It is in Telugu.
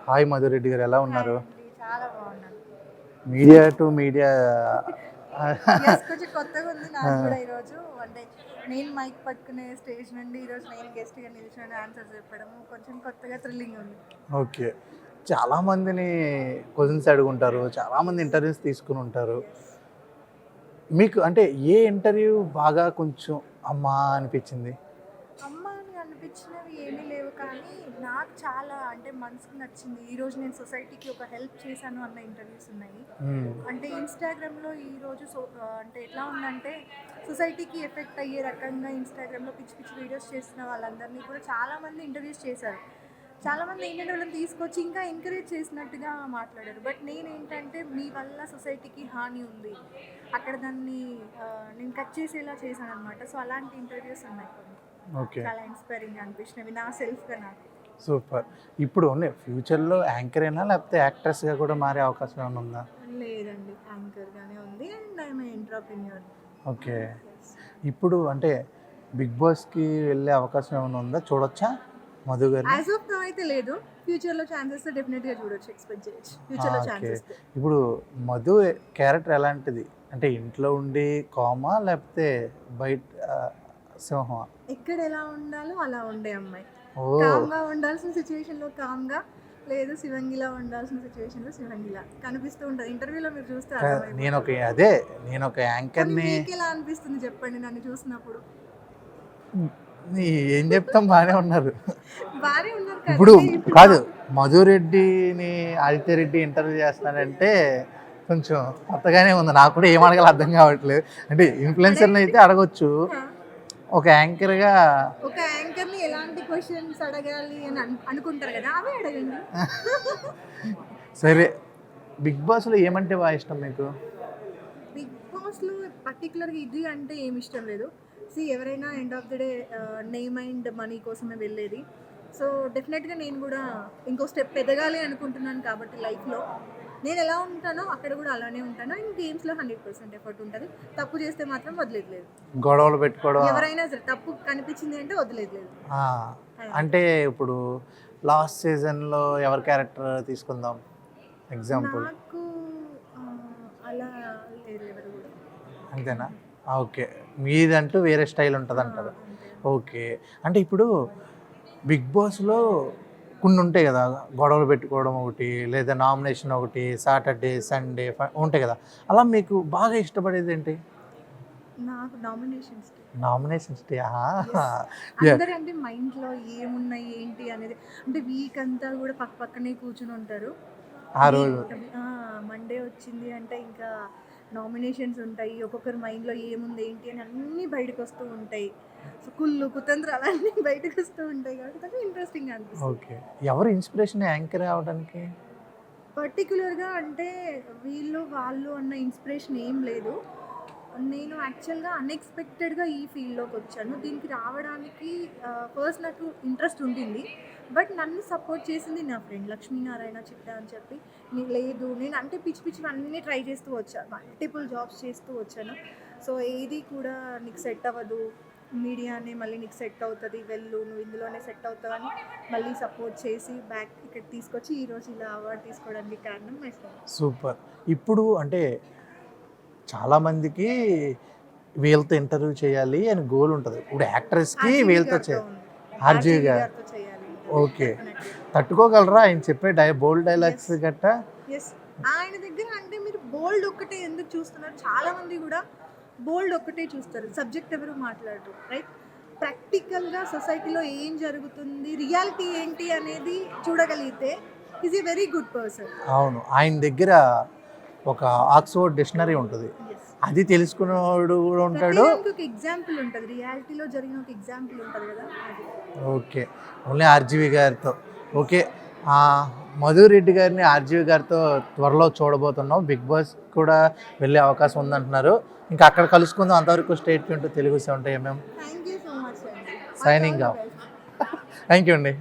హాయ్ మధురెడ్డి గారు, ఎలా హాయ్ ఉన్నారు? అండి. చాలా బాగున్నాను. Media to media. కొంచెం కొత్తగా ఉంది నాకు కూడా ఈరోజు. అంటే నేను మైక్ పట్టుకునే స్టేజ్ నుండి ఈరోజు నేను గెస్ట్గా నిల్చొని ఆన్సర్ చెప్పడం కొంచెం కొత్తగా థ్రిల్లింగ్ ఉంది. ఓకే. చాలామందిని క్వశ్చన్స్ అడుగుంటారు, చాలామంది ఇంటర్వ్యూస్ తీసుకుని ఉంటారు. మీకు అంటే ఏ ఇంటర్వ్యూ బాగా కొంచెం అమ్మా అనిపించింది? అమ్మ అని అనిపించినవి ఏమీ లేవు, కానీ నాకు చాలా అంటే మనసుకు నచ్చింది. ఈరోజు నేను సొసైటీకి ఒక హెల్ప్ చేశాను అన్న ఇంటర్వ్యూస్ ఉన్నాయి. అంటే ఇన్స్టాగ్రామ్లో ఈరోజు అంటే ఎట్లా ఉందంటే సొసైటీకి ఎఫెక్ట్ అయ్యే రకంగా ఇన్స్టాగ్రామ్లో పిచ్చి పిచ్చి వీడియోస్ చేస్తున్న వాళ్ళందరినీ కూడా చాలామంది ఇంటర్వ్యూస్ చేశారు. చాలామంది ఏంటంటే వాళ్ళని తీసుకొచ్చి ఇంకా ఎంకరేజ్ చేసినట్టుగా మాట్లాడారు. బట్ నేనేంటంటే మీ వల్ల సొసైటీకి హాని ఉంది, అక్కడ దాన్ని నేను కట్ చేసేలా చేశాను అనమాట. సో అలాంటి ఇంటర్వ్యూస్ ఉన్నాయి కొన్ని. ఓకే, చాలా ఇన్స్పైరింగ్ అనిపించినవి నా సెల్ఫ్గా నాకు. సూపర్. ఇప్పుడు ఫ్యూచర్లో యాంకరేనా లేకపోతే యాక్ట్రెస్గా కూడా మారే అవకాశం ఏమైనా ఉందా? లేదండి, యాంకర్గానే ఉంది అండ్ ఐఎమ్ ఎంటర్‌ప్రెన్యూర్. ఓకే. ఇప్పుడు అంటే బిగ్ బాస్కి వెళ్ళే అవకాశం ఏమైనా ఉందా? చూడొచ్చా మధు గారిని? యాజ్ ఆఫ్ నౌ అయితే లేదు. ఫ్యూచర్లో ఛాన్సెస్ డెఫినెట్గా చూడొచ్చు, ఎక్స్పెక్ట్ చేయొచ్చు ఫ్యూచర్లో ఓకే. ఛాన్సెస్. ఇప్పుడు మధు క్యారెక్టర్ ఎలాంటిది? అంటే ఇంట్లో ఉండి కామా లేకపోతే బయట సింహమా? ఎక్కడ ఎలా ఉండాలో అలా ఉండే అమ్మాయి. ఓ, కామ్గా ఉండాల్సిన సిచ్యువేషన్లో కామ్గా, లేదు శివంగిలా ఉండాల్సిన సిచ్యువేషన్లో శివంగిలా కనిపిస్తూ ఉంటుంది. ఇంటర్వ్యూలో మీరు చూస్తే నేను ఒక యాంకర్ని. మీకు ఎలా అనిపిస్తుంది చెప్పండి నన్ను చూసినప్పుడు? ఏం చెప్తాం, బాగానే ఉన్నారు. బాగానే ఉన్నారు ఇప్పుడు కదండి. కాదు, మధురెడ్డిని ఆదిత్యరెడ్డి ఇంటర్వ్యూ చేస్తానంటే కొంచెం కొత్తగానే ఉంది. నాకు కూడా ఏం అడగాలో అర్థం కావట్లేదు. అంటే ఇన్ఫ్లుయెన్సర్ని అయితే అడగొచ్చు, ఒక యాంకర్గా ఒక యాంకర్ని ఎలాంటి క్వశ్చన్స్ అడగాలి అని అనుకుంటారు కదా, అవే అడగండి. సరే, బిగ్ బాస్లో ఏమంటే బాగా ఇష్టం మీకు? బిగ్ బాస్లో పర్టికులర్గా ఇది అంటే ఏమి ఇష్టం లేదు. ఎవరైనా end of the day name and money కోసమే వెళ్ళేది. సో డెఫినెట్గా నేను కూడా ఇంకో స్టెప్ ఎదగాలి అనుకుంటున్నాను. కాబట్టి లైఫ్లో నేను ఎలా ఉంటానో అక్కడ కూడా అలానే ఉంటాను. అండ్ గేమ్స్లో 100% ఎఫర్ట్ ఉంటుంది. తప్పు చేస్తే మాత్రం వదిలేదు లేదు. గొడవలు పెట్టుకోవడం, ఎవరైనా సరే తప్పు కనిపించింది అంటే వదిలేదు లేదు. అంటే ఇప్పుడు లాస్ట్ సీజన్లో ఎవరి క్యారెక్టర్ తీసుకుందాం ఎగ్జాంపుల్? నాకు అలా లేదు ఎవరు కూడా. అంతేనా? ఓకే, మీదంటూ వేరే స్టైల్ ఉంటుంది అంటారు. ఓకే, అంటే ఇప్పుడు బిగ్ బాస్లో కొన్ని ఉంటాయి కదా, గొడవలు పెట్టుకోవడం ఒకటి, లేదా నామినేషన్ ఒకటి, సాటర్డే సండే ఉంటాయి కదా, అలా మీకు బాగా ఇష్టపడేది ఏంటి? నాకు నామినేషన్స్. Nominations day. అందరంటే మైండ్లో ఏమున్నాయి ఏంటి అనేది, అంటే వీక్ అంతా కూడా పక్కనే కూర్చుని ఉంటారు. ఆ రోజు మండే వచ్చింది అంటే ఇంకా నామినేషన్స్ ఉంటాయి. ఒక్కొక్కరు మైండ్లో ఏముంది ఏంటి అని అన్నీ బయటకు వస్తూ ఉంటాయి. సో కుళ్ళు కుతంత్రాలు అన్నీ బయటకు వస్తూ ఉంటాయి కాబట్టి కొంచెం ఇంట్రెస్టింగ్ అనిపిస్తుంది. ఓకే, ఎవరు ఇన్స్పిరేషన్ యాంకర్ అవడానికి? పర్టికులర్గా అంటే వీళ్ళు వాళ్ళు అన్న ఇన్స్పిరేషన్ ఏం లేదు. నేను యాక్చువల్గా అన్ఎక్స్పెక్టెడ్గా ఈ ఫీల్డ్లోకి వచ్చాను. దీనికి రావడానికి ఫస్ట్ నాకు ఇంట్రెస్ట్ ఉంటుంది. బట్ నన్ను సపోర్ట్ చేసింది నా ఫ్రెండ్ లక్ష్మీనారాయణ చిట్టా అని చెప్పి. లేదు నేను అంటే పిచ్చి పిచ్చివి అన్నీ ట్రై చేస్తూ వచ్చాను, మల్టిపుల్ జాబ్స్ చేస్తూ వచ్చాను. సో ఏది కూడా నీకు సెట్ అవ్వదు, మీడియానే మళ్ళీ నీకు సెట్ అవుతుంది, వెళ్ళు నువ్వు ఇందులోనే సెట్ అవుతావు అని మళ్ళీ సపోర్ట్ చేసి బ్యాక్ ఇక్కడ తీసుకొచ్చి ఈరోజు ఇలా అవార్డు తీసుకోవడానికి కారణం మై ఫ్రెండ్. సూపర్. ఇప్పుడు అంటే చాలామందికి వీళ్ళతో ఇంటర్వ్యూ చేయాలి అని గోల్ ఉంటుంది. ఇప్పుడు యాక్ట్రెస్కి వీళ్ళతో చేయాలి, ఆర్జీవి గారితో చేయాలి. ఓకే, తట్టుకోగలరా ఆయన చెప్పే బోల్డ్ డైలాగ్స్ గట్ట? ఎస్, ఆయన దగ్గర అంటే మీరు బోల్డ్ ఒక్కటే ఎందుకు చూస్తున్నారు? చాలామంది కూడా బోల్డ్ ఒక్కటే చూస్తారు, సబ్జెక్ట్ ఎవరు మాట్లాడరు, రైట్? ప్రాక్టికల్గా సొసైటీలో ఏం జరుగుతుంది, రియాలిటీ ఏంటి అనేది చూడగలిగితే is a very good person. అవును, ఆయన దగ్గర ఒక ఆక్స్ఫోర్డ్ డిక్షనరీ ఉంటుంది, అది తెలుసుకునేవాడు కూడా ఉంటాడు. ఒక ఎగ్జాంపుల్ ఉంటుంది, రియాలిటీలో జరిగిన ఒక ఎగ్జాంపుల్ ఉంటుంది కదా. ఓకే, ఓన్లీ ఆర్జీవి గారితో. ఓకే, మధురెడ్డి గారిని ఆర్జీవి గారితో త్వరలో చూడబోతున్నాం. బిగ్ బాస్ కూడా వెళ్ళే అవకాశం ఉందంటున్నారు. ఇంకా అక్కడ కలుసుకుందాం. అంతవరకు state tune Telugu 70 mm thank you so much. Signing off. Thank you అండి.